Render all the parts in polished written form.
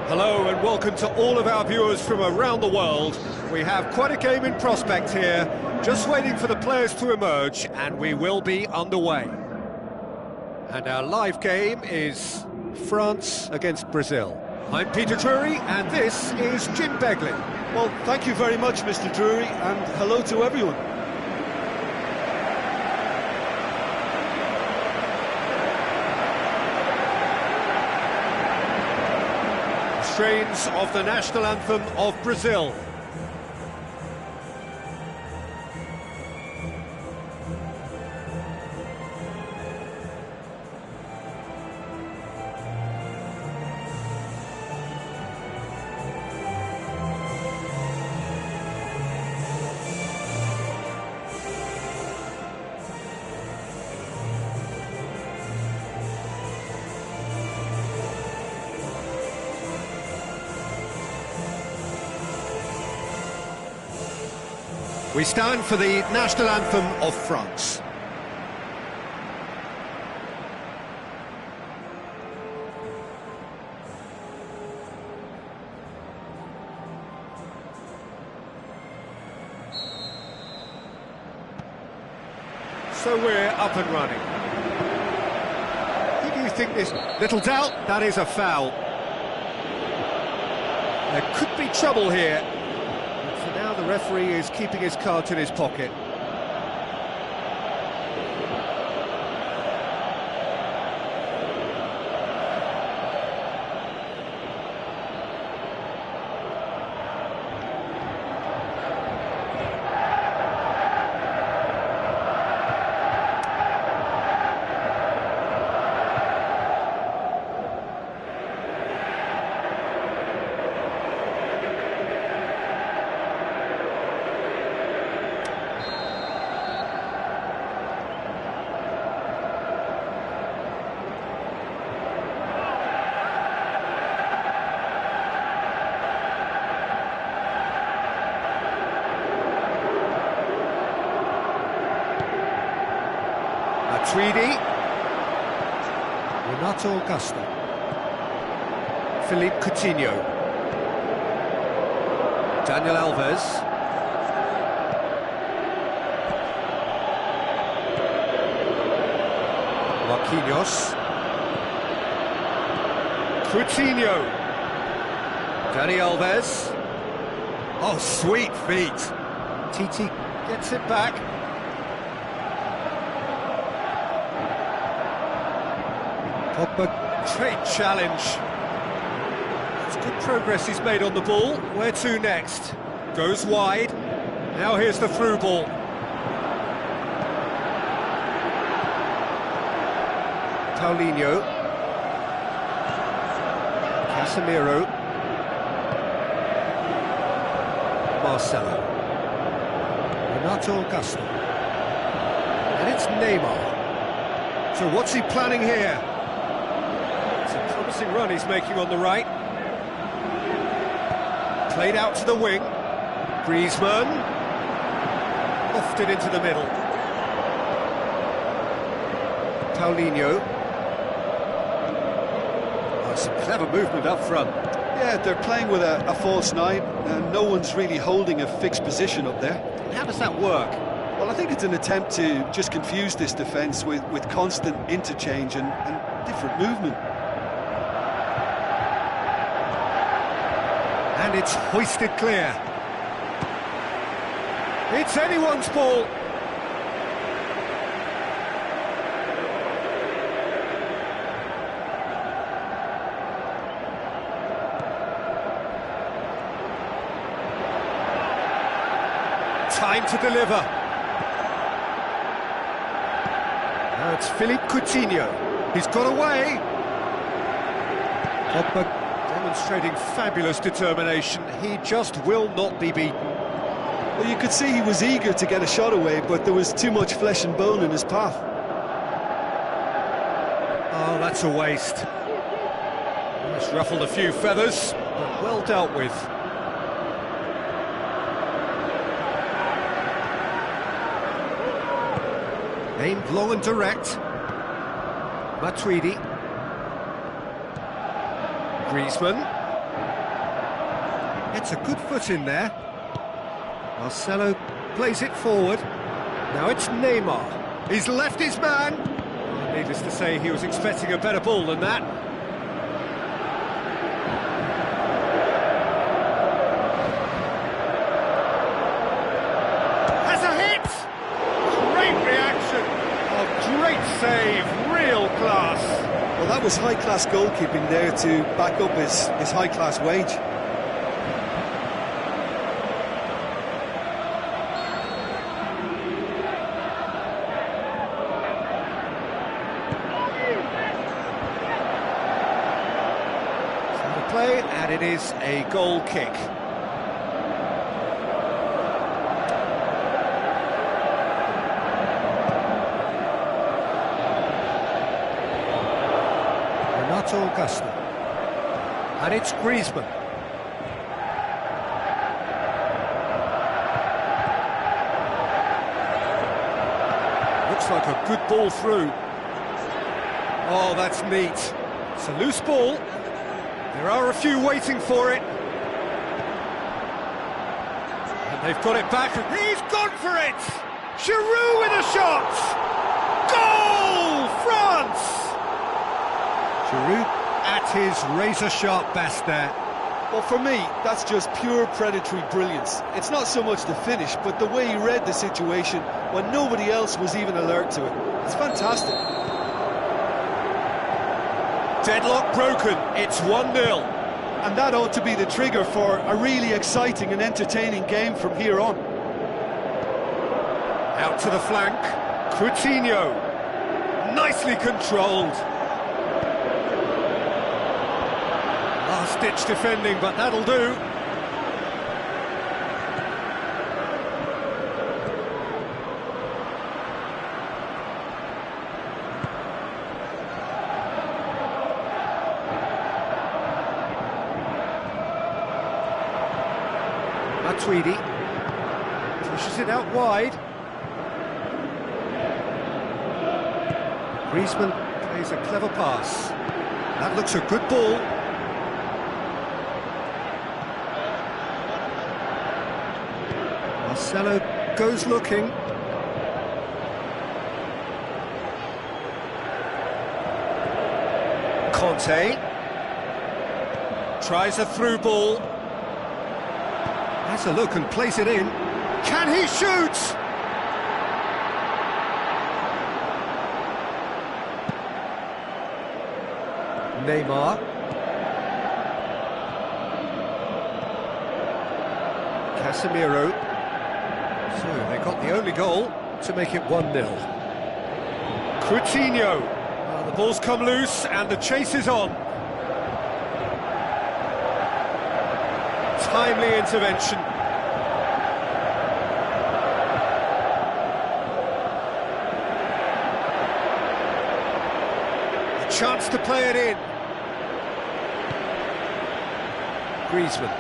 Hello and welcome to all of our viewers from around the world. We have quite a game in prospect here, just waiting for the players to emerge, and we will be underway. And our live game is France against Brazil. I'm Peter Drury, and this is Jim Begley. Well, thank you very much, Mr. Drury, and hello to everyone. Strains of the national anthem of Brazil. We stand for the national anthem of France. So we're up and running. Who do you think this... Little doubt, that is a foul. There could be trouble here. For now, the referee is keeping his cards in his pocket. Tweedy, Renato Augusto, Philippe Coutinho, Daniel Alves, Marquinhos, Coutinho, Dani Alves. Oh, sweet feet. Titi gets it back. Great challenge. It's good progress he's made on the ball. Where to next? Goes wide. Now here's the through ball. Paulinho. Casemiro. Marcelo. Renato Augusto. And it's Neymar. So what's he planning here? Promising run he's making on the right. Played out to the wing. Griezmann. Lofted into the middle. Paulinho. Oh, some clever movement up front. Yeah, they're playing with a false nine, and no one's really holding a fixed position up there. How does that work? Well, I think it's an attempt to just confuse this defence with constant interchange and different movement. And it's hoisted clear. It's anyone's ball. Time to deliver. Now it's Philippe Coutinho. He's got away. Pogba demonstrating fabulous determination. He just will not be beaten. Well, you could see he was eager to get a shot away, but there was too much flesh and bone in his path. Oh, that's a waste. It's ruffled a few feathers, but well dealt with. Aimed long and direct. Matuidi. Griezmann. Gets a good foot in there. Marcelo plays it forward. Now it's Neymar. He's left his man. Oh, needless to say, he was expecting a better ball than that. Has a hit! Great reaction. Oh, great save. Real class. Well, that was high-class goalkeeping there to back up his high-class wage. Play, and it is a goal kick. Renato Augusto, and it's Griezmann. Looks like a good ball through. Oh, that's neat. It's a loose ball. There are a few waiting for it. And they've got it back. He's gone for it! Giroud with a shot! Goal! France! Giroud at his razor-sharp best there. Well, for me, that's just pure predatory brilliance. It's not so much the finish, but the way he read the situation when nobody else was even alert to it. It's fantastic. Deadlock broken, it's 1-0. And that ought to be the trigger for a really exciting and entertaining game from here on. Out to the flank, Coutinho. Nicely controlled. Last-ditch defending, but that'll do. Matuidi pushes it out wide. Griezmann plays a clever pass. That looks a good ball. Marcelo goes looking. Conte tries a through ball. Has a look and plays it in. Can he shoot? Neymar. Casemiro. So they got the only goal to make it 1-0. Coutinho. The ball's come loose and the chase is on. Timely intervention. A chance to play it in. Griezmann.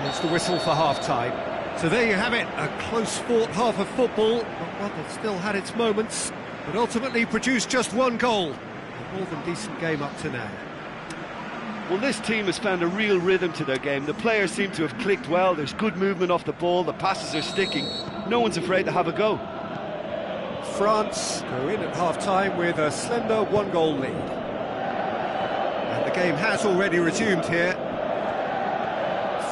There's the whistle for half-time. So there you have it, a close-fought half of football, but one that still had its moments, but ultimately produced just one goal. A more than decent game up to now. Well, this team has found a real rhythm to their game. The players seem to have clicked well. There's good movement off the ball. The passes are sticking. No one's afraid to have a go. France go in at half-time with a slender one-goal lead. And the game has already resumed here.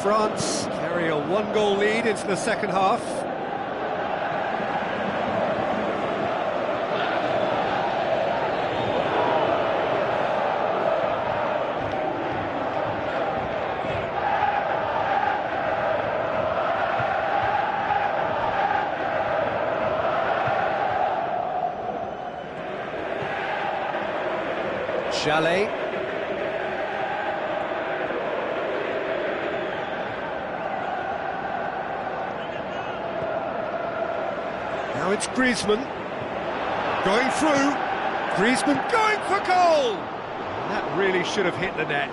France carry a one-goal lead into the second half. Chalet. Now it's Griezmann. Going through. Griezmann going for goal! That really should have hit the net.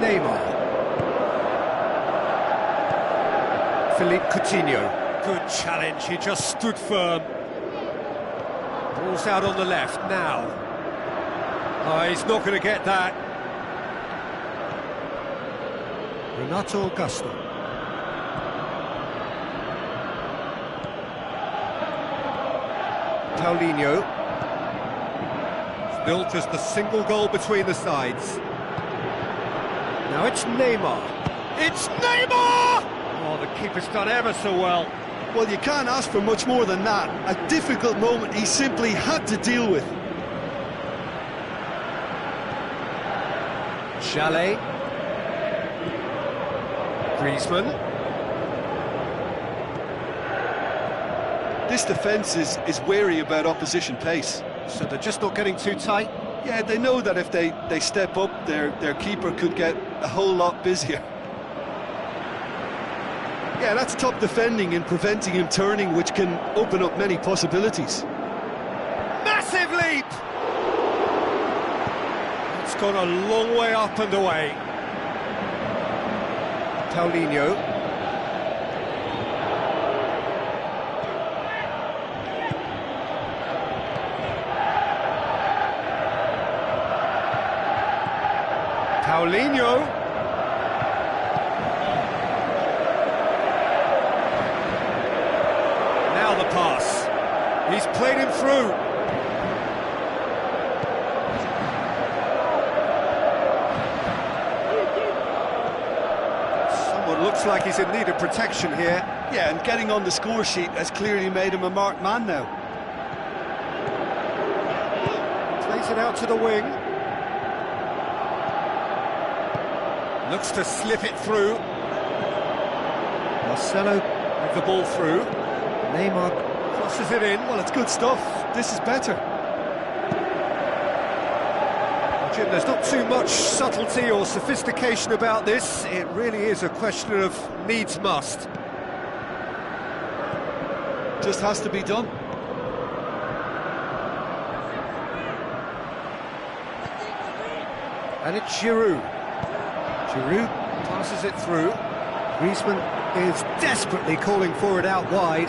Neymar. Philippe Coutinho. Good challenge, he just stood firm. Ball's out on the left now. Oh, he's not going to get that. Renato Augusto. Paulinho. Still just a single goal between the sides. Now it's Neymar. It's Neymar! Oh, the keeper's done ever so well. Well, you can't ask for much more than that. A difficult moment he simply had to deal with. Chalet. Griezmann. This defence is wary about opposition pace. So they're just not getting too tight? Yeah, they know that if they step up, their keeper could get a whole lot busier. Yeah, that's top defending and preventing him turning, which can open up many possibilities. Massive leap! It's gone a long way up and away. Paulinho. Paulinho. Now the pass. He's played him through. Someone looks like he's in need of protection here. Yeah, and getting on the score sheet has clearly made him a marked man now. Plays it out to the wing. Looks to slip it through. Marcelo with the ball through. Neymar crosses it in. Well, it's good stuff. This is better. Well, Jim, there's not too much subtlety or sophistication about this. It really is a question of needs must. Just has to be done. And it's Giroud. Giroud passes it through. Griezmann is desperately calling for it out wide.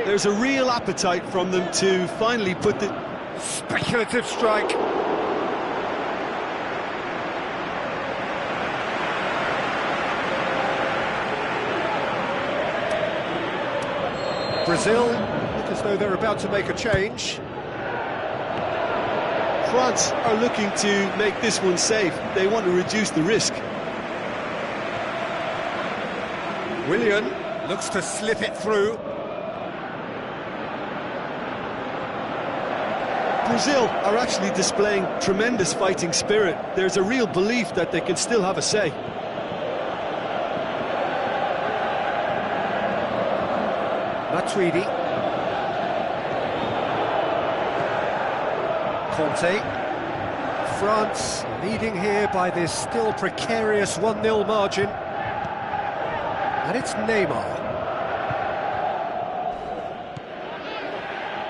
There's a real appetite from them to finally put the... Speculative strike. Brazil look as though they're about to make a change. France are looking to make this one safe. They want to reduce the risk. Willian looks to slip it through. Brazil are actually displaying tremendous fighting spirit. There's a real belief that they can still have a say. Matuidi. Conte. France leading here by this still precarious 1-0 margin. And it's Neymar.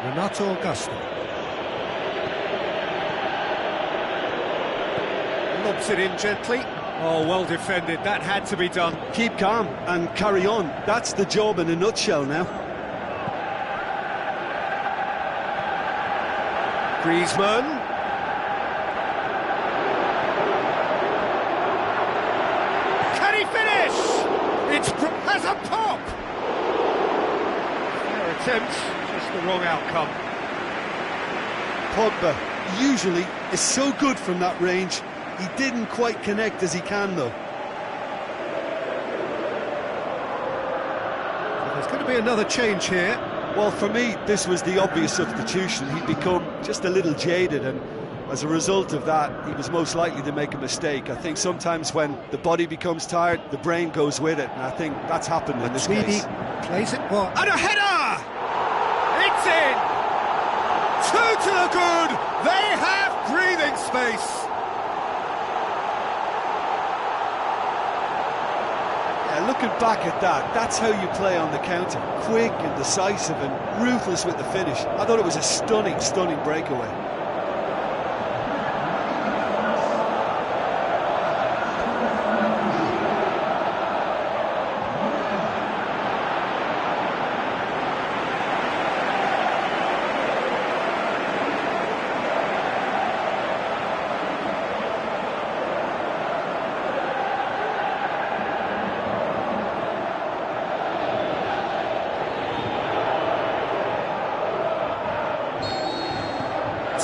Renato Augusto. Lobs it in gently. Oh, well defended. That had to be done. Keep calm and carry on. That's the job in a nutshell now. Griezmann. Can he finish? It has a pop! Fair attempt, just the wrong outcome. Pogba usually is so good from that range. He didn't quite connect as he can, though. There's going to be another change here. Well, for me, this was the obvious substitution. He'd become just a little jaded, and as a result of that, he was most likely to make a mistake. I think sometimes when the body becomes tired, the brain goes with it, and I think that's happened in this case. Plays it well. And a header! It's in! Two to the good! They have breathing space! Looking back at that, that's how you play on the counter. Quick and decisive and ruthless with the finish. I thought it was a stunning, stunning breakaway.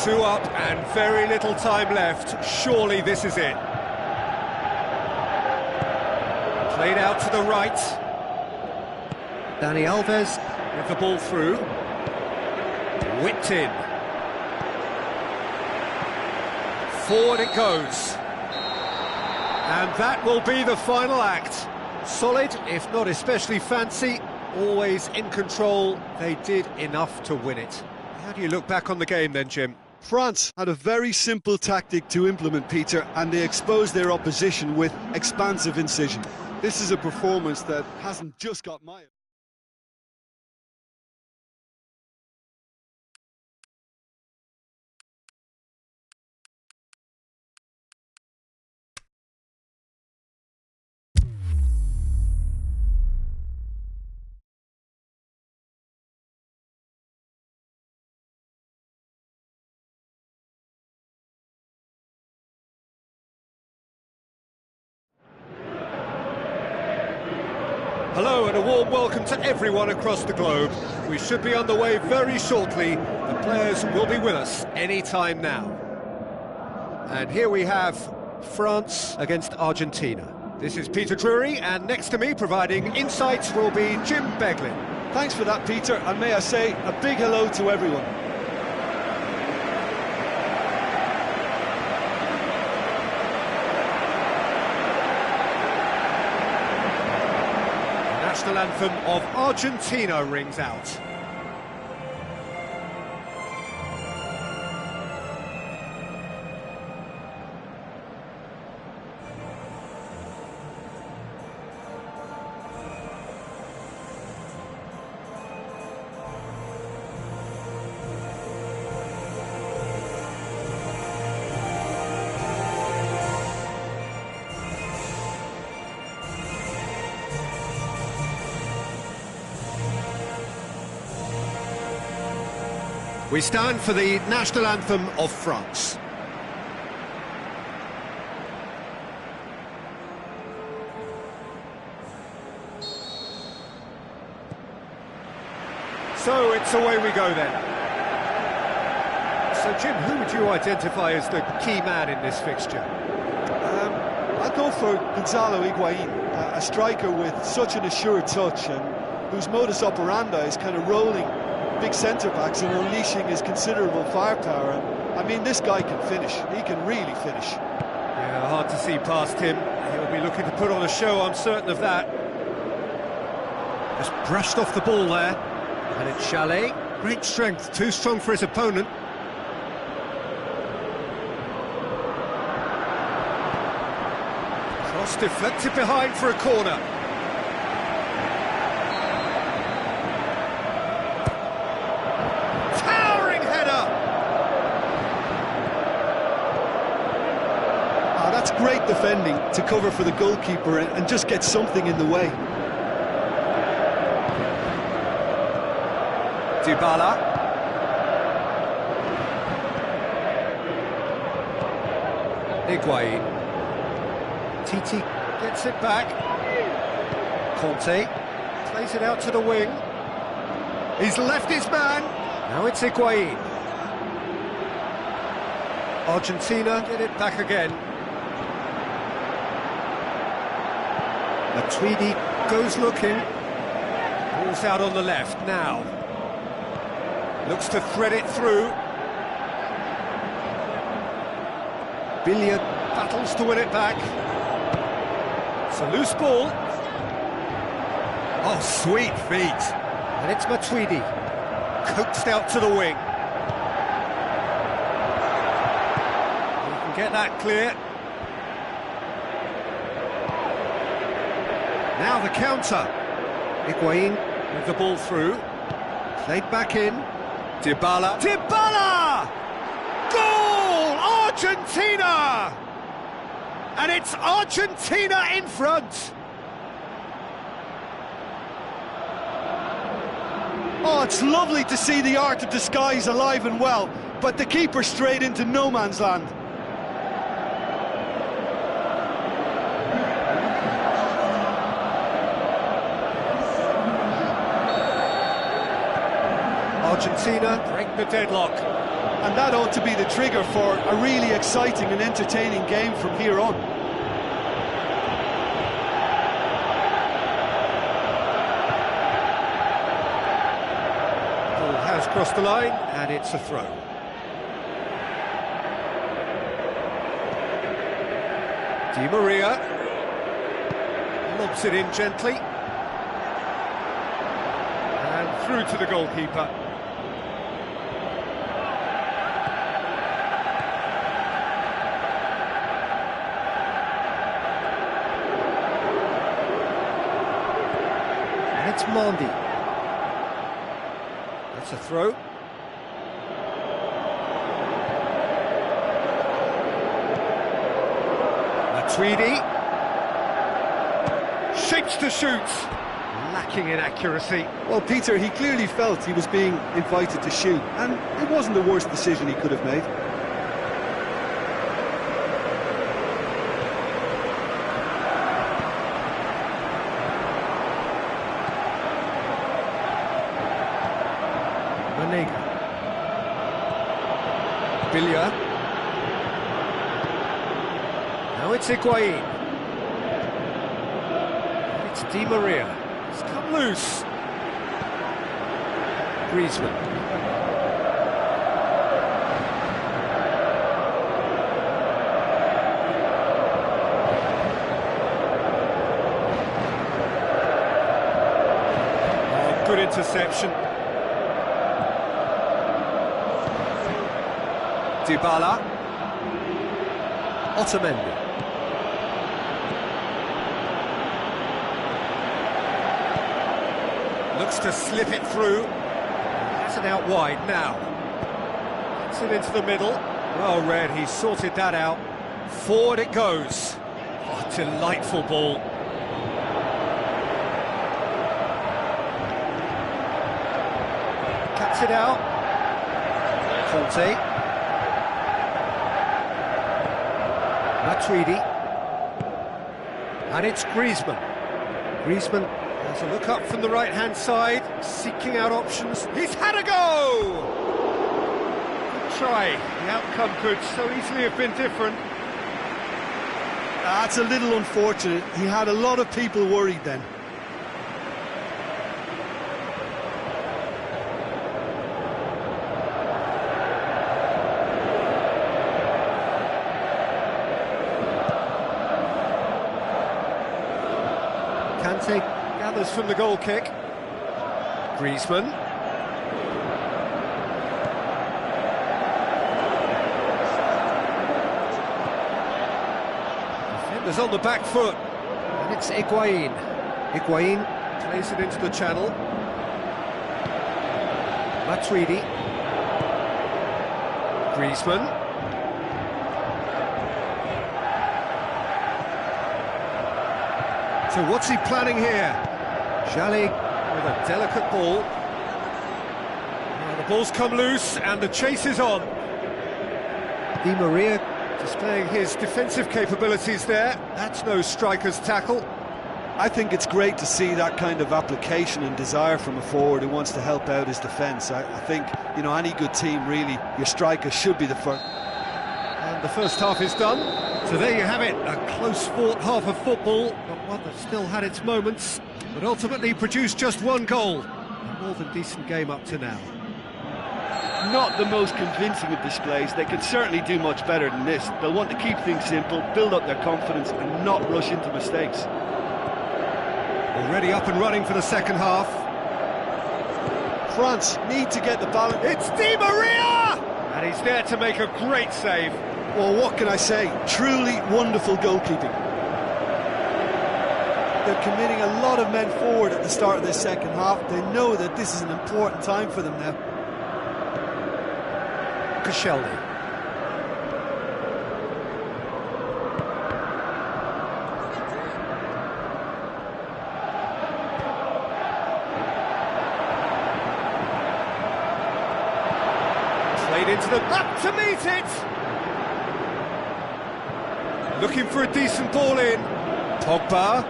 Two up and very little time left. Surely this is it. Played out to the right. Dani Alves with the ball through. Whipped in. Forward it goes. And that will be the final act. Solid, if not especially fancy, always in control. They did enough to win it. How do you look back on the game then, Jim? France had a very simple tactic to implement, Peter, and they exposed their opposition with expansive incision. This is a performance that hasn't just got my... Hello and a warm welcome to everyone across the globe. We should be on the way very shortly. The players will be with us any time now. And here we have France against Argentina. This is Peter Drury, and next to me providing insights will be Jim Beglin. Thanks for that, Peter, and may I say a big hello to everyone. The national anthem of Argentina rings out. We stand for the national anthem of France. So it's away we go then. So Jim, who would you identify as the key man in this fixture? I'd go for Gonzalo Higuain, a striker with such an assured touch and whose modus operandi is kind of rolling big centre-backs and unleashing his considerable firepower. And, I mean, this guy can finish. He can really finish. Yeah, hard to see past him. He'll be looking to put on a show, I'm certain of that. Just brushed off the ball there. And it's Chalet. Great strength, too strong for his opponent. Cross deflected behind for a corner. Great defending to cover for the goalkeeper and just get something in the way. Dybala. Higuain. Titi gets it back. Conte plays it out to the wing. He's left his man. Now it's Higuain. Argentina get it back again. Matuidi goes looking. Ball's out on the left now. Looks to thread it through. Billiard battles to win it back. It's a loose ball. Oh, sweet feet. And it's Matuidi. Coaxed out to the wing. He can get that clear. Now the counter. Higuain with the ball through. Played back in. Dybala. Dybala! Goal! Argentina! And it's Argentina in front. Oh, it's lovely to see the art of disguise alive and well, but the keeper straight into no man's land. Argentina break the deadlock. And that ought to be the trigger for a really exciting and entertaining game from here on. Ball has crossed the line, and it's a throw. Di Maria lobs it in gently, and through to the goalkeeper. And it's Mondi. That's a throw. Tweedy shapes to shoot, lacking in accuracy. Well, Peter, he clearly felt he was being invited to shoot, and it wasn't the worst decision he could have made. Manega. Billia. Now it's Higuain. It's Di Maria. It's come loose. Griezmann. Oh, good interception. Dybala. Otamendi. Looks to slip it through. Has it out wide now. Gets it into the middle. Well read, he sorted that out. Forward it goes. Oh, delightful ball. Cuts it out. Conte. Matuidi. And it's Griezmann. Griezmann has a look up from the right-hand side, seeking out options. He's had a go! Good try. The outcome could so easily have been different. That's a little unfortunate. He had a lot of people worried then. Kante gathers from the goal kick. Griezmann. Defenders on the back foot. And it's Higuain. Higuain plays it into the channel. Matuidi. Griezmann. So what's he planning here? Jalli with a delicate ball. Now the ball's come loose and the chase is on. Di Maria displaying his defensive capabilities there. That's no striker's tackle. I think it's great to see that kind of application and desire from a forward who wants to help out his defence. I think, you know, any good team, really, your striker should be the first. And the first half is done. So there you have it, a close-fought half of football, but one that still had its moments, but ultimately produced just one goal. A more than decent game up to now. Not the most convincing of displays. They could certainly do much better than this. They'll want to keep things simple, build up their confidence and not rush into mistakes. Already up and running for the second half. France need to get the balance. It's Di Maria! And he's there to make a great save. Well, what can I say? Truly wonderful goalkeeping. They're committing a lot of men forward at the start of this second half. They know that this is an important time for them now. Koscielny. Played into the up to meet it. Looking for a decent ball in. Pogba.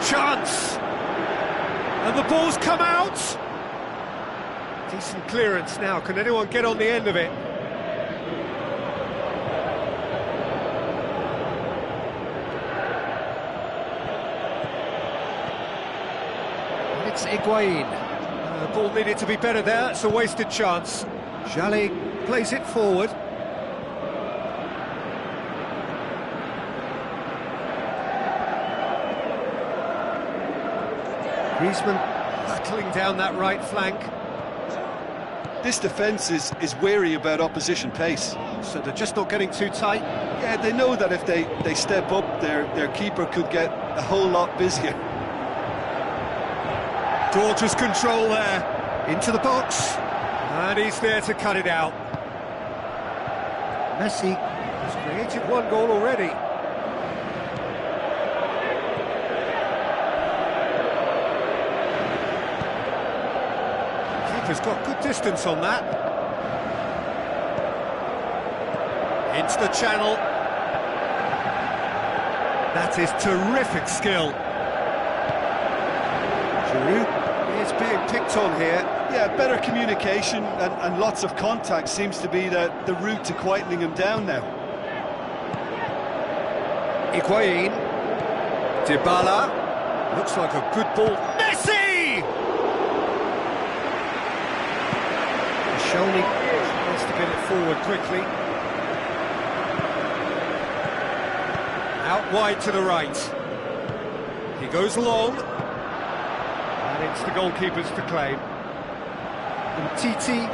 Chance. And the ball's come out. Decent clearance now. Can anyone get on the end of it? And it's Higuain. The ball needed to be better there. It's a wasted chance. Jalli plays it forward. Griezmann battling down that right flank. This defence is wary about opposition pace. So they're just not getting too tight. Yeah, they know that if they step up, their keeper could get a whole lot busier. Gorgeous control there. Into the box. And he's there to cut it out. Messi has created one goal already. Keeper's got good distance on that. Into the channel. That is terrific skill. Giroud is being picked on here. Yeah, better communication and lots of contact seems to be the route to quietening him down now. Higuain. Dybala. Looks like a good ball. Messi! Shoni tries to get it forward quickly. Out wide to the right. He goes long. And it's the goalkeepers to claim. And Titi.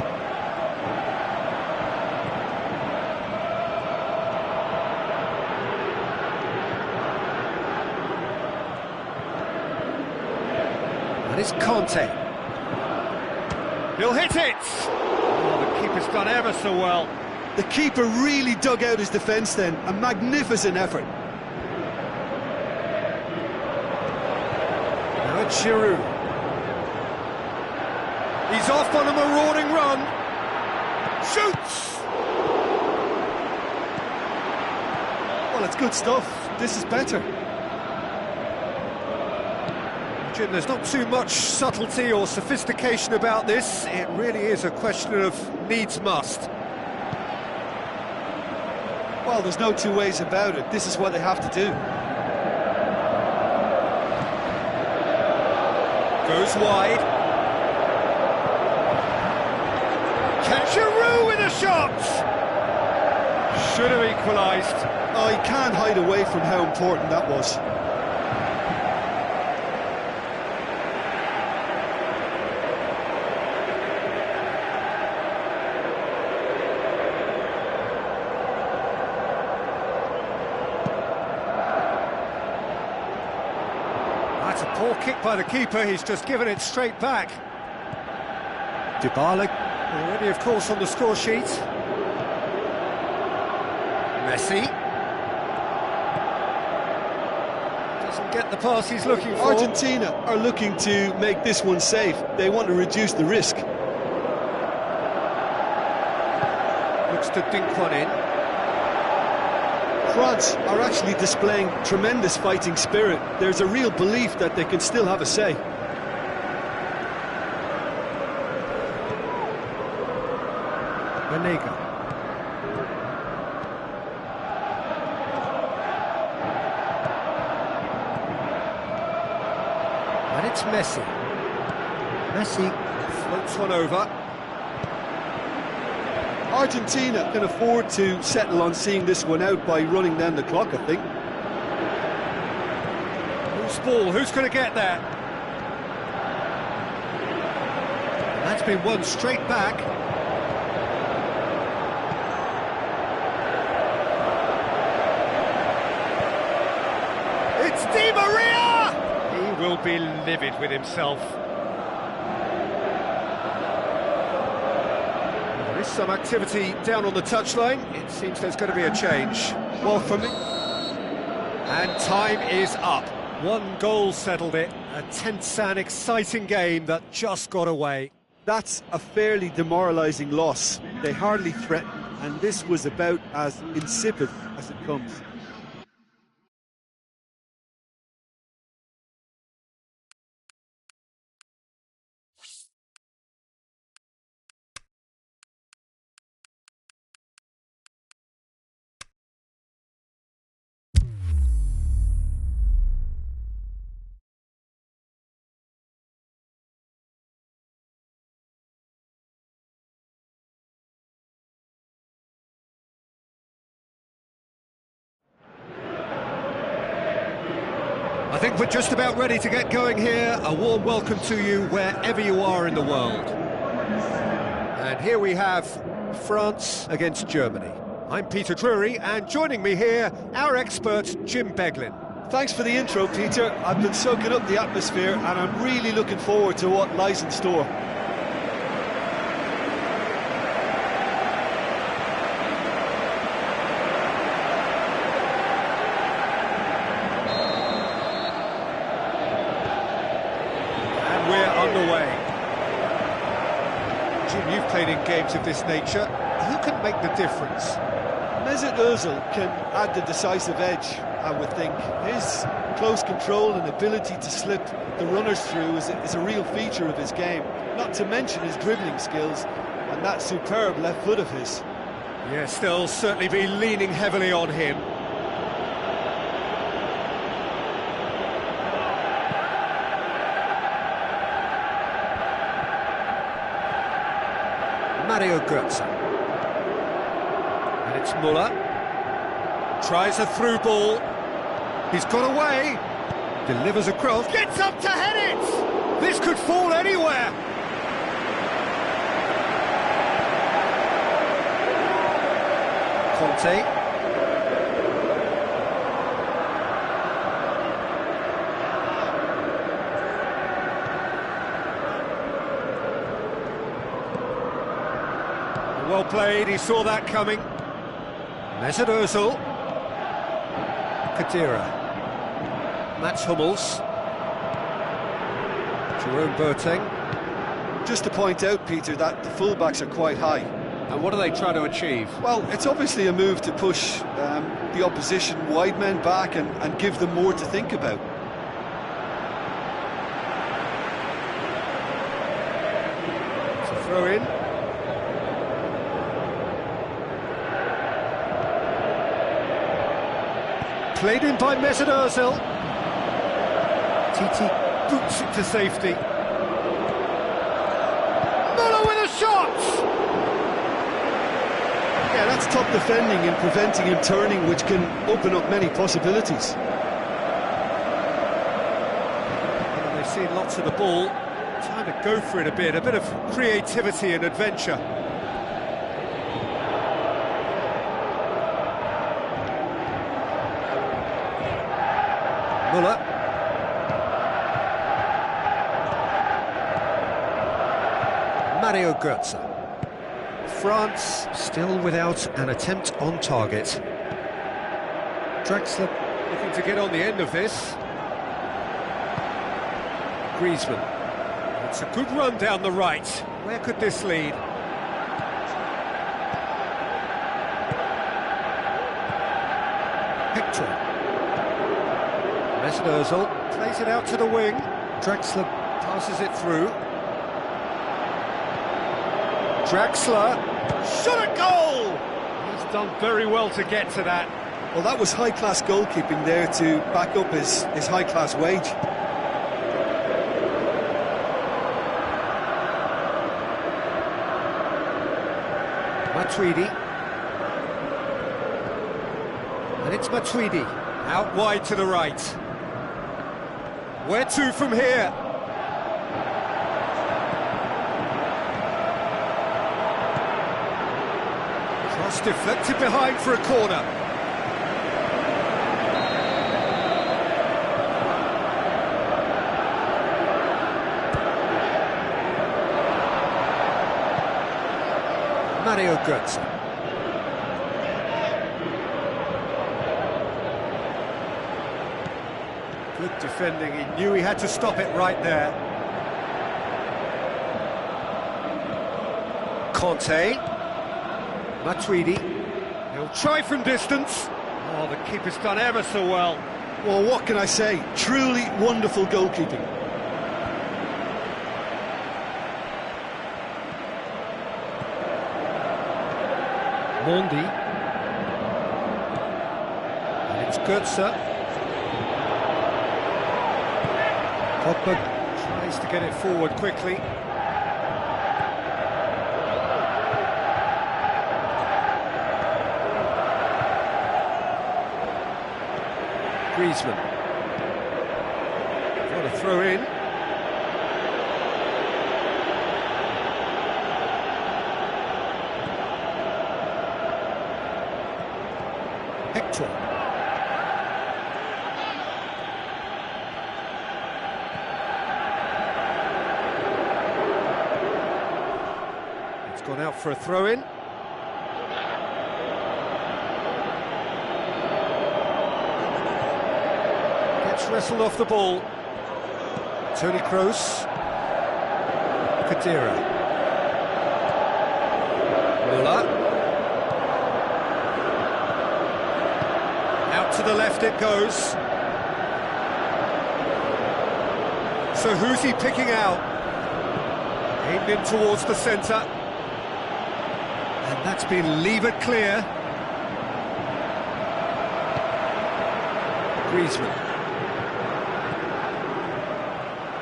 And it's Conte. He'll hit it! Oh, the keeper's done ever so well. The keeper really dug out his defence then. A magnificent effort. Now it's Giroud. He's off on a marauding run. Shoots! Well, it's good stuff. This is better. Jim, there's not too much subtlety or sophistication about this. It really is a question of needs must. Well, there's no two ways about it. This is what they have to do. Goes wide. Can Giroud with a shot? Should have equalised. Oh, he can't hide away from how important that was. That's a poor kick by the keeper. He's just given it straight back. Dybala already, of course, on the score sheet. Messi. Doesn't get the pass he's looking for. Argentina are looking to make this one safe. They want to reduce the risk. Looks to dink one in. France are actually displaying tremendous fighting spirit. There's a real belief that they can still have a say. Banega. And it's Messi. Messi floats one over. Argentina can afford to settle on seeing this one out by running down the clock, I think. Loose ball, who's going to get there? And that's been won straight back. It's Di Maria! He will be livid with himself. There is some activity down on the touchline. It seems there's going to be a change. Well, for me... And time is up. One goal settled it. A tense and exciting game that just got away. That's a fairly demoralising loss. They hardly threatened, and this was about as insipid as it comes. I think we're just about ready to get going here. A warm welcome to you wherever you are in the world. And here we have France against Germany. I'm Peter Drury, and joining me here, our expert, Jim Beglin. Thanks for the intro, Peter. I've been soaking up the atmosphere, and I'm really looking forward to what lies in store. Underway. Jim, you've played in games of this nature. Who can make the difference? Mesut Ozil can add the decisive edge, I would think. His close control and ability to slip the runners through is a real feature of his game, not to mention his dribbling skills and that superb left foot of his. Yes, they'll certainly be leaning heavily on him. Mario Götze. And it's Müller. Tries a through ball. He's got away. Delivers across. Gets up to head it! This could fall anywhere. Conte. Well played, he saw that coming. Mesut Ozil. Khedira. Mats Hummels. Jerome Boateng. Just to point out, Peter, that the fullbacks are quite high. And what are they trying to achieve? Well, it's obviously a move to push the opposition wide men back and give them more to think about. It's a throw in. Played in by Mesut Ozil. Titi boots it to safety. Müller with a shot! Yeah, that's top defending and preventing him turning, which can open up many possibilities. Well, they've seen lots of the ball. Time to go for it a bit of creativity and adventure. Müller. Mario Götze. France still without an attempt on target. Draxler looking to get on the end of this. Griezmann. It's a good run down the right. Where could this lead? Hector. Mesut Ozil plays it out to the wing. Draxler passes it through. Draxler, shot a goal! He's done very well to get to that. Well, that was high-class goalkeeping there to back up his high-class wage. Matuidi. And it's Matuidi, out wide to the right. Where to from here? Cross deflected behind for a corner. Mario Götze. Good defending, he knew he had to stop it right there. Conte. Matuidi. He'll try from distance. Oh, the keeper's done ever so well. Well, what can I say? Truly wonderful goalkeeping. Mondi. And it's Götze. Pogba tries to get it forward quickly. Griezmann. throw in. Hector. It's gone out for a throw-in. Gets wrestled off the ball. Tony Kroos. Kadira. Muller. Out to the left it goes. So who's he picking out? Aimed in towards the centre. And that's been levered clear. Griezmann.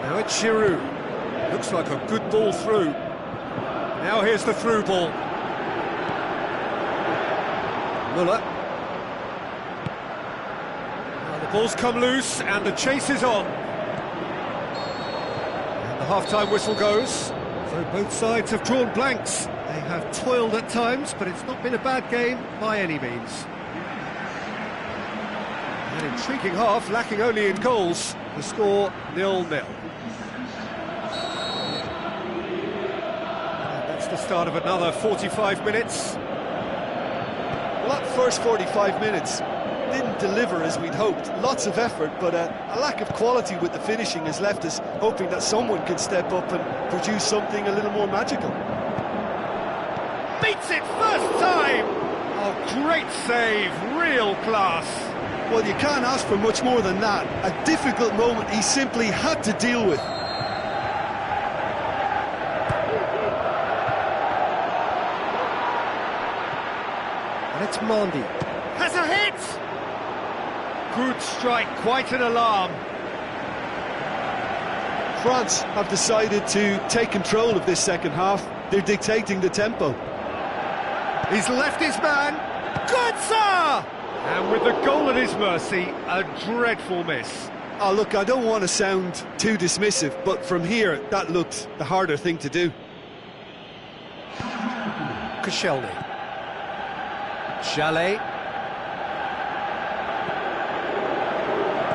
Now it's Giroud. Looks like a good ball through. Now here's the through ball. Muller. Now the ball's come loose and the chase is on. And the half-time whistle goes. So both sides have drawn blanks. They have toiled at times, but it's not been a bad game by any means. An intriguing half, lacking only in goals. The score 0-0. That's the start of another 45 minutes. Well, that first 45 minutes didn't deliver as we'd hoped. Lots of effort, but a lack of quality with the finishing has left us hoping that someone can step up and produce something a little more magical. Beats it first time! Oh, great save, real class. Well, you can't ask for much more than that. A difficult moment he simply had to deal with. And it's Mondi. Has a hit! Good strike, quite an alarm. France have decided to take control of this second half. They're dictating the tempo. He's left his man. Good, sir! And with the goal at his mercy, a dreadful miss. Oh, look, I don't want to sound too dismissive, but from here, that looked the harder thing to do. Koscielny. Chalet.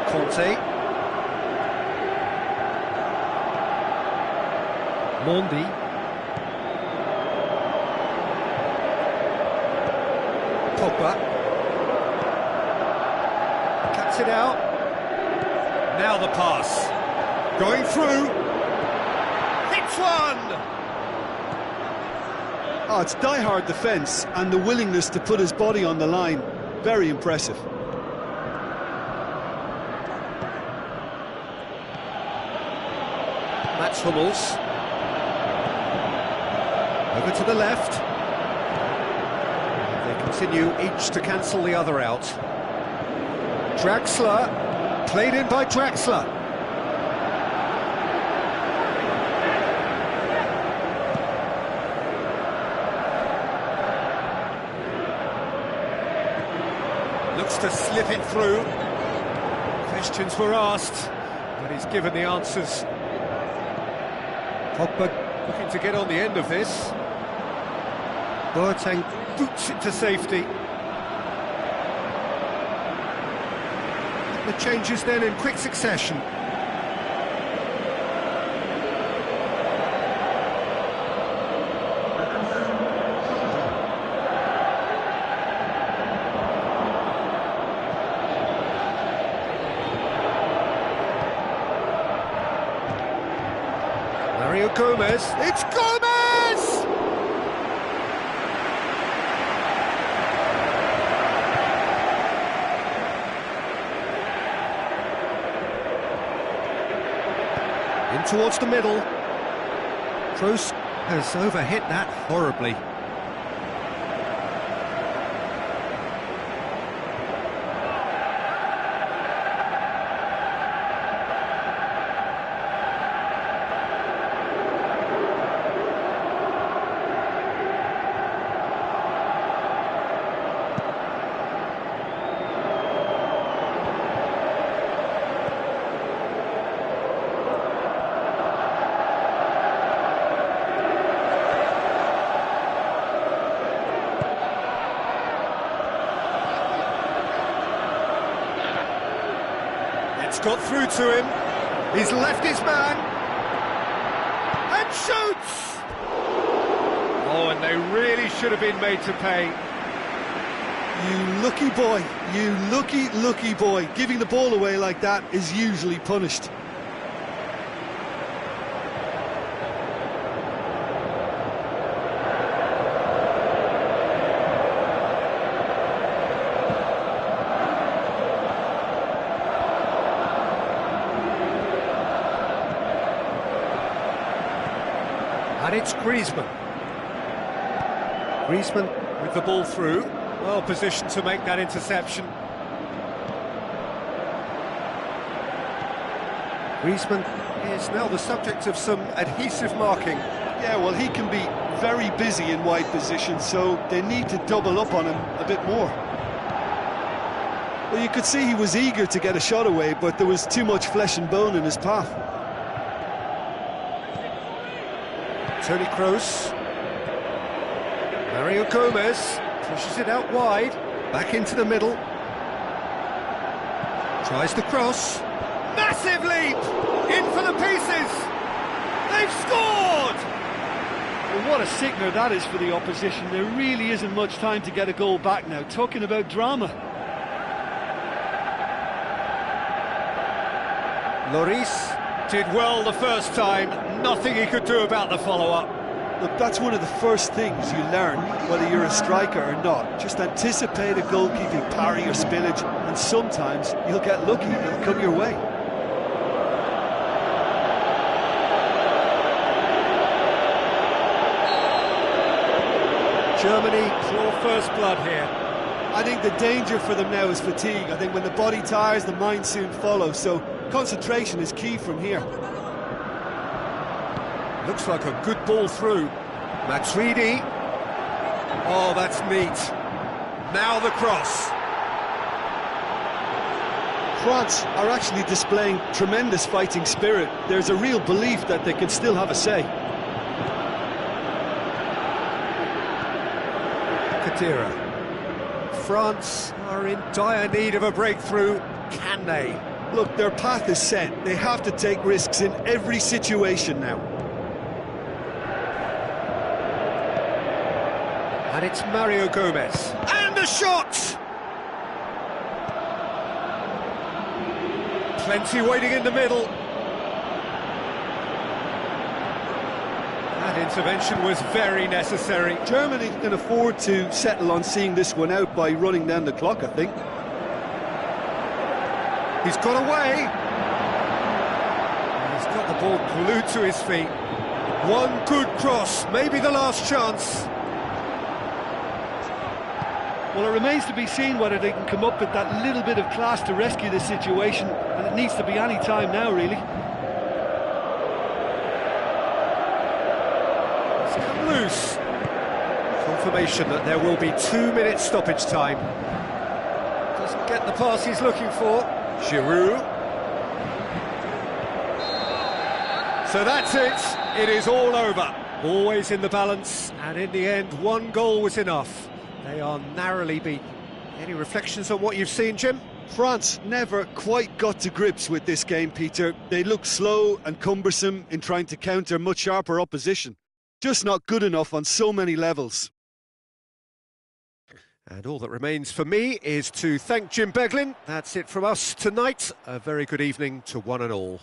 Conte. Mondi. Pogba. Cuts it out. Now the pass. Going through. Hits one! Oh, it's die-hard defence and the willingness to put his body on the line. Very impressive. Mats Hummels. Over to the left. They continue each to cancel the other out. Draxler. Played in by Draxler. Looks to slip it through. Questions were asked, but he's given the answers. Pogba looking to get on the end of this. Boateng boots it to safety. The changes then in quick succession. Mario Gomez. It's Gomez! In towards the middle. Kroos has overhit that horribly. It's got through to him. He's left his man. And shoots! Oh, and they really should have been made to pay. You lucky boy, you lucky boy. Giving the ball away like that is usually punished. And it's Griezmann. Griezmann with the ball through. Well positioned to make that interception. Griezmann is now the subject of some adhesive marking. Yeah, well, he can be very busy in wide positions, so they need to double up on him a bit more. Well, you could see he was eager to get a shot away, but there was too much flesh and bone in his path. Toni Kroos. Mario Gomez pushes it out wide, back into the middle. Tries the cross. Massive leap! In for the pieces! They've scored! Well, what a sickener that is for the opposition. There really isn't much time to get a goal back now. Talking about drama. Lloris did well the first time. Nothing he could do about the follow-up. Look, that's one of the first things you learn, whether you're a striker or not. Just anticipate a goalkeeping parry or spillage, and sometimes you'll get lucky, it'll come your way. Germany draw first blood here. I think the danger for them now is fatigue. I think when the body tires, the mind soon follows, so concentration is key from here. Looks like a good ball through. Matuidi. Oh, that's neat. Now the cross. France are actually displaying tremendous fighting spirit. There's a real belief that they can still have a say. Khedira. France are in dire need of a breakthrough. Can they? Look, their path is set. They have to take risks in every situation now. And it's Mario Gomez. And a shot! Plenty waiting in the middle. That intervention was very necessary. Germany can afford to settle on seeing this one out by running down the clock, I think. He's got away. He's got the ball glued to his feet. One good cross, maybe the last chance. Well, it remains to be seen whether they can come up with that little bit of class to rescue this situation, and it needs to be any time now, really. It's come loose. Confirmation that there will be 2 minutes stoppage time. Doesn't get the pass he's looking for. Giroud. So that's it. It is all over. Always in the balance, and in the end, one goal was enough. They are narrowly beaten. Any reflections on what you've seen, Jim? France never quite got to grips with this game, Peter. They look slow and cumbersome in trying to counter much sharper opposition. Just not good enough on so many levels. And all that remains for me is to thank Jim Beglin. That's it from us tonight. A very good evening to one and all.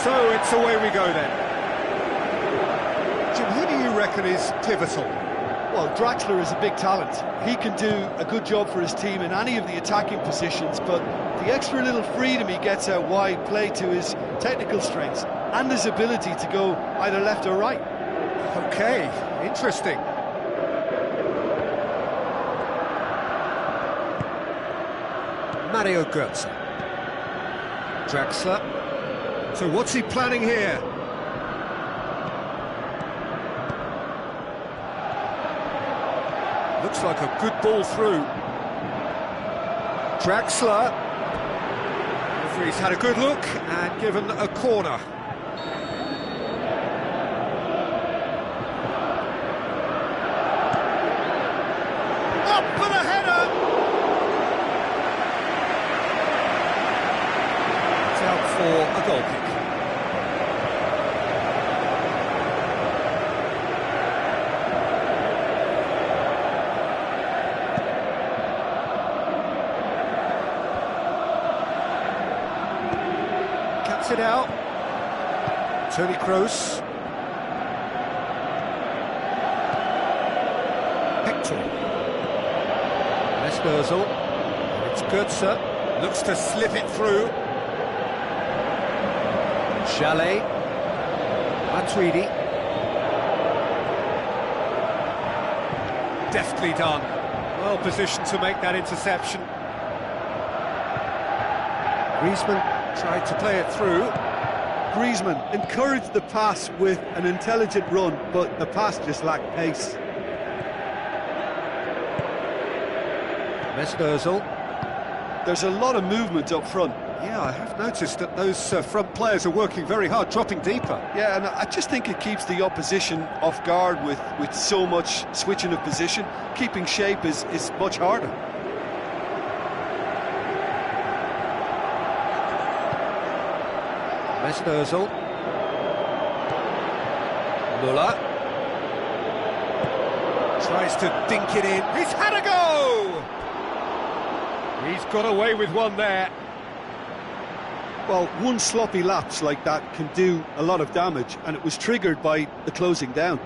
So it's away we go then. Jim, who do you reckon is pivotal? Well, Draxler is a big talent. He can do a good job for his team in any of the attacking positions, but the extra little freedom he gets out wide play to his technical strengths and his ability to go either left or right. Okay, interesting. Mario Götze. Draxler. So what's he planning here? Looks like a good ball through. Draxler. Referee's had a good look and given a corner. Up for the header! It's out for a goal kick. It out. Tony Kroos. Hector. Mesperzel. It's Götze. Looks to slip it through. Chalet. Matuidi. Deftly done. Well positioned to make that interception. Griezmann tried to play it through. Griezmann encouraged the pass with an intelligent run, but the pass just lacked pace. Mesperzel. There's a lot of movement up front. Yeah, I have noticed that those front players are working very hard, dropping deeper. Yeah, and I just think it keeps the opposition off guard with so much switching of position. Keeping shape is much harder. Mesperzel. Muller. Tries to dink it in. He's had a go! He's got away with one there. Well, one sloppy lapse like that can do a lot of damage, and it was triggered by the closing down.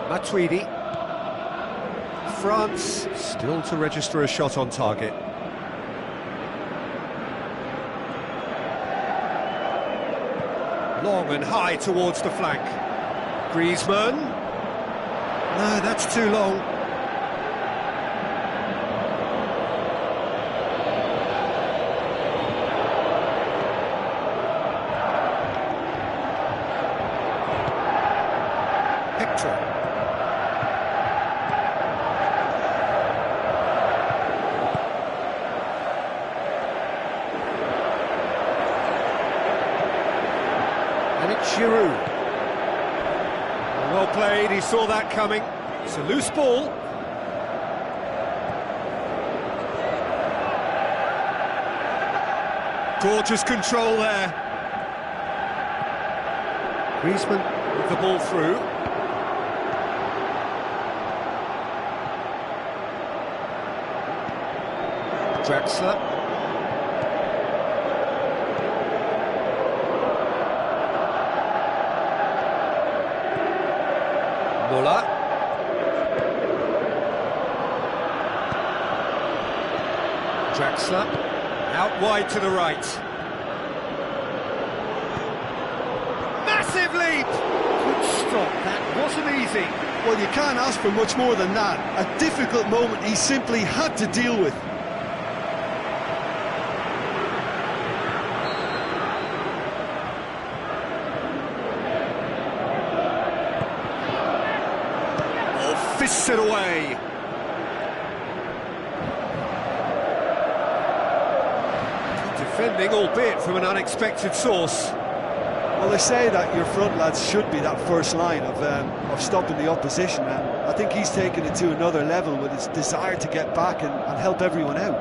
Matuidi. France still to register a shot on target. Long and high towards the flank. Griezmann. No, that's too long. Hector. And it's Giroud. Well played, he saw that coming. It's a loose ball. Gorgeous control there. Griezmann with the ball through. Draxler. Muller. Draxler. Out wide to the right. Massive leap! Good stop, that wasn't easy. Well, you can't ask for much more than that. A difficult moment he simply had to deal with. Fists it away. Good defending, albeit from an unexpected source. Well, they say that your front lads should be that first line of stopping the opposition, and I think he's taken it to another level with his desire to get back and help everyone out.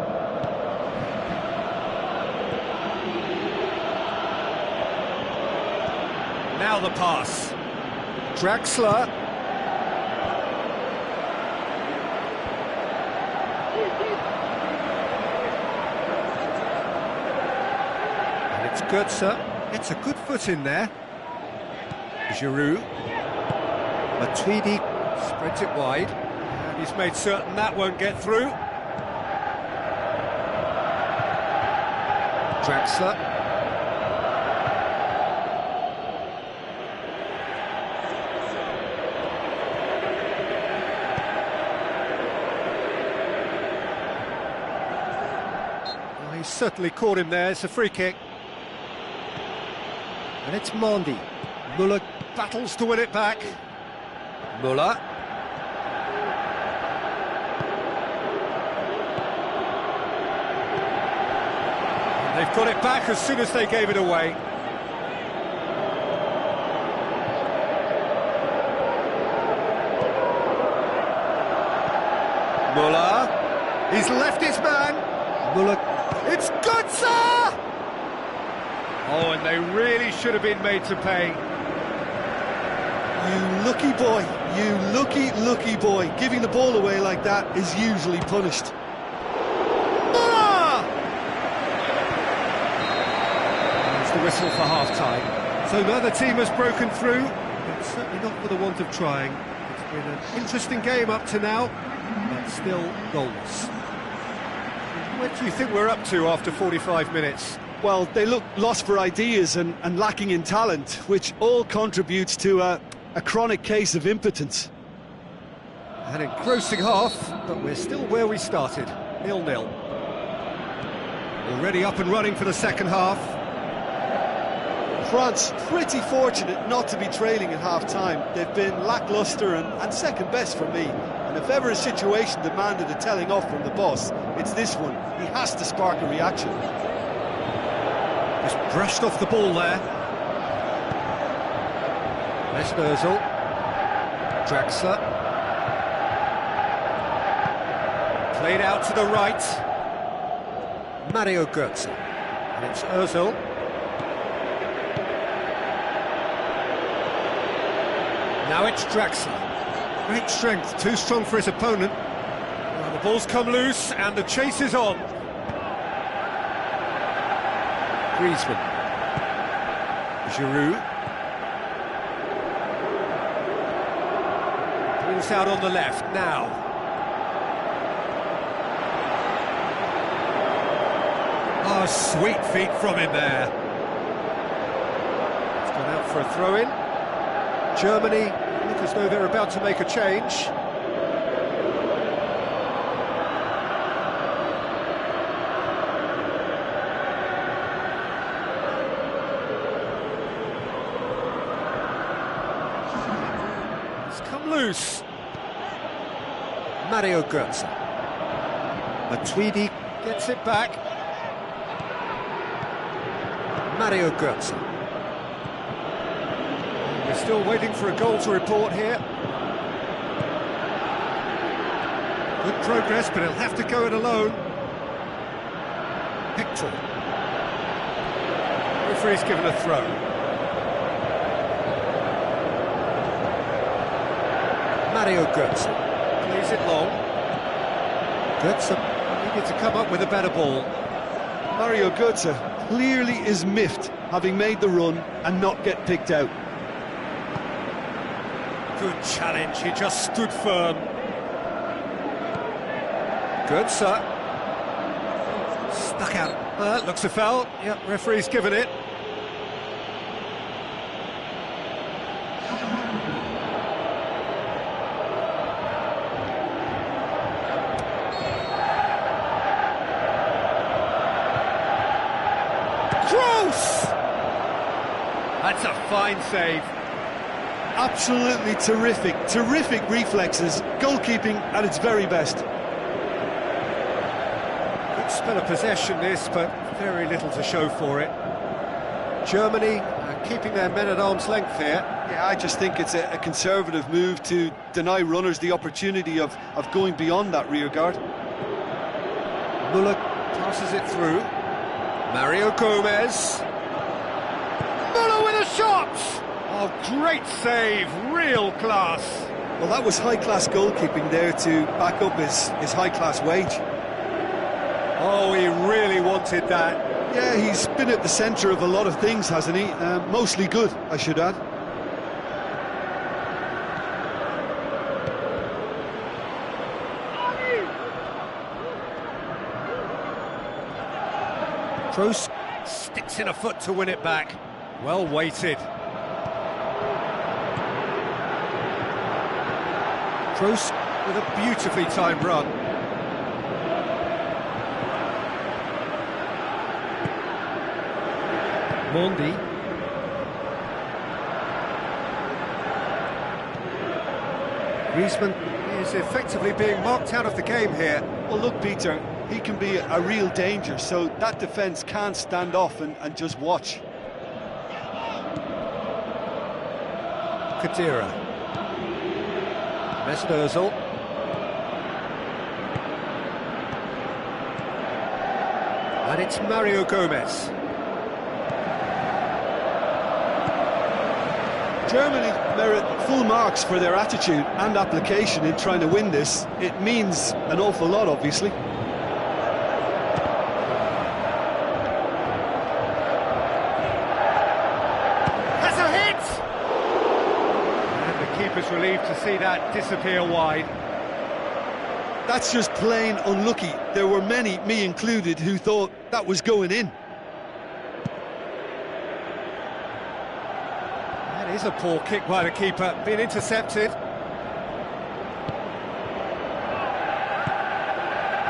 Now the pass. Draxler. And it's Götze. It's a good foot in there. Giroud. Matuidi spreads it wide. And he's made certain that won't get through. Draxler. Well, he's certainly caught him there. It's a free kick. And it's Mondi. Muller battles to win it back. Muller. They've got it back as soon as they gave it away. Muller. He's left his man. Muller. It's Götze! Oh, and they really should have been made to pay. You lucky boy, you lucky boy. Giving the ball away like that is usually punished. The whistle for half-time. So neither team has broken through, but certainly not for the want of trying. It's been an interesting game up to now, but still goalless. What do you think we're up to after 45 minutes? Well, they look lost for ideas and lacking in talent, which all contributes to a chronic case of impotence. An engrossing half, but we're still where we started, 0-0. Already up and running for the second half. France, pretty fortunate not to be trailing at half-time. They've been lacklustre and second best for me. And if ever a situation demanded a telling off from the boss, it's this one. He has to spark a reaction. Just brushed off the ball there. There's Ozil. Draxler. Played out to the right. Mario Götze. And it's Ozil. Now it's Draxler. Great strength, too strong for his opponent. Well, the ball's come loose and the chase is on. Griezmann. Giroud. Ball's out on the left now. Oh, sweet feet from him there. It's gone out for a throw-in. Germany look as though they're about to make a change. It's come loose. Mario Götze. Matuidi gets it back. Mario Götze. We're still waiting for a goal to report here. Good progress, but he'll have to go it alone. Hector. Referee's given a throw. Mario Götze plays it long. Götze needed to come up with a better ball. Mario Götze clearly is miffed, having made the run and not get picked out. Good challenge, he just stood firm. Götze. Stuck out. That looks a foul. Yep, referee's given it. Gross! That's a fine save. Absolutely terrific reflexes, goalkeeping at its very best. Good spell of possession this, but very little to show for it. Germany keeping their men at arm's length here. Yeah, I just think it's a conservative move to deny runners the opportunity of going beyond that rear guard. Muller passes it through. Mario Gomez. Muller with a shot! Oh, great save, real class. Well, that was high-class goalkeeping there to back up his high-class wage. Oh, he really wanted that. Yeah, he's been at the centre of a lot of things, hasn't he? Mostly good, I should add. Kroos sticks in a foot to win it back. Well weighted. Kroos with a beautifully timed run. Mondi. Griezmann is effectively being marked out of the game here. Well, look, Peter, he can be a real danger, so that defence can't stand off and just watch. Kadira. Mesut Ozil. And it's Mario Gomez. Germany merit full marks for their attitude and application in trying to win this. It means an awful lot, obviously. Has a hit! And the keeper's relieved to see that disappear wide. That's just plain unlucky. There were many, me included, who thought that was going in. That is a poor kick by the keeper, being intercepted.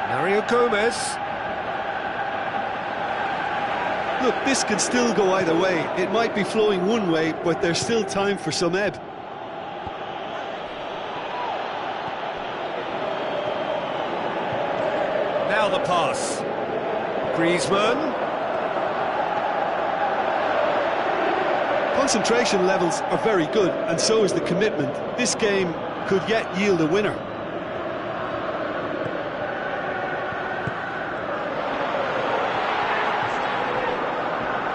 Mario Gomez. Look, this can still go either way. It might be flowing one way, but there's still time for some ebb. Now the pass. Griezmann. Concentration levels are very good, and so is the commitment. This game could yet yield a winner.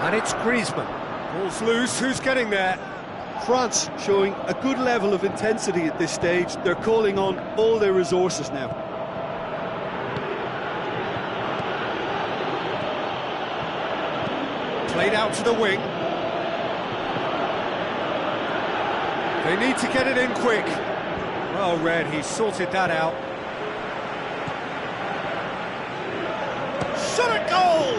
And it's Griezmann. Ball's loose, who's getting there? France showing a good level of intensity at this stage. They're calling on all their resources now. Played out to the wing. They need to get it in quick. Well read, he sorted that out. Shot at goal!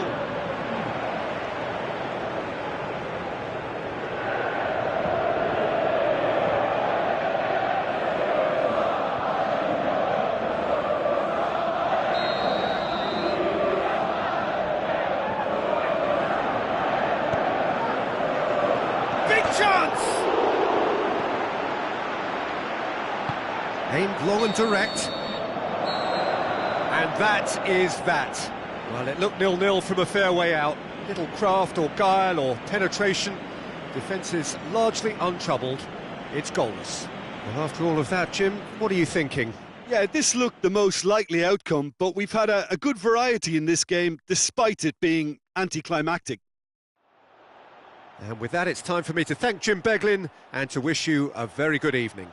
Big chance! Aimed long and direct. And that is that. Well, it looked 0-0 from a fair way out. Little craft or guile or penetration. Defence is largely untroubled. It's goalless. Well, after all of that, Jim, what are you thinking? Yeah, this looked the most likely outcome, but we've had a good variety in this game, despite it being anticlimactic. And with that, it's time for me to thank Jim Beglin and to wish you a very good evening.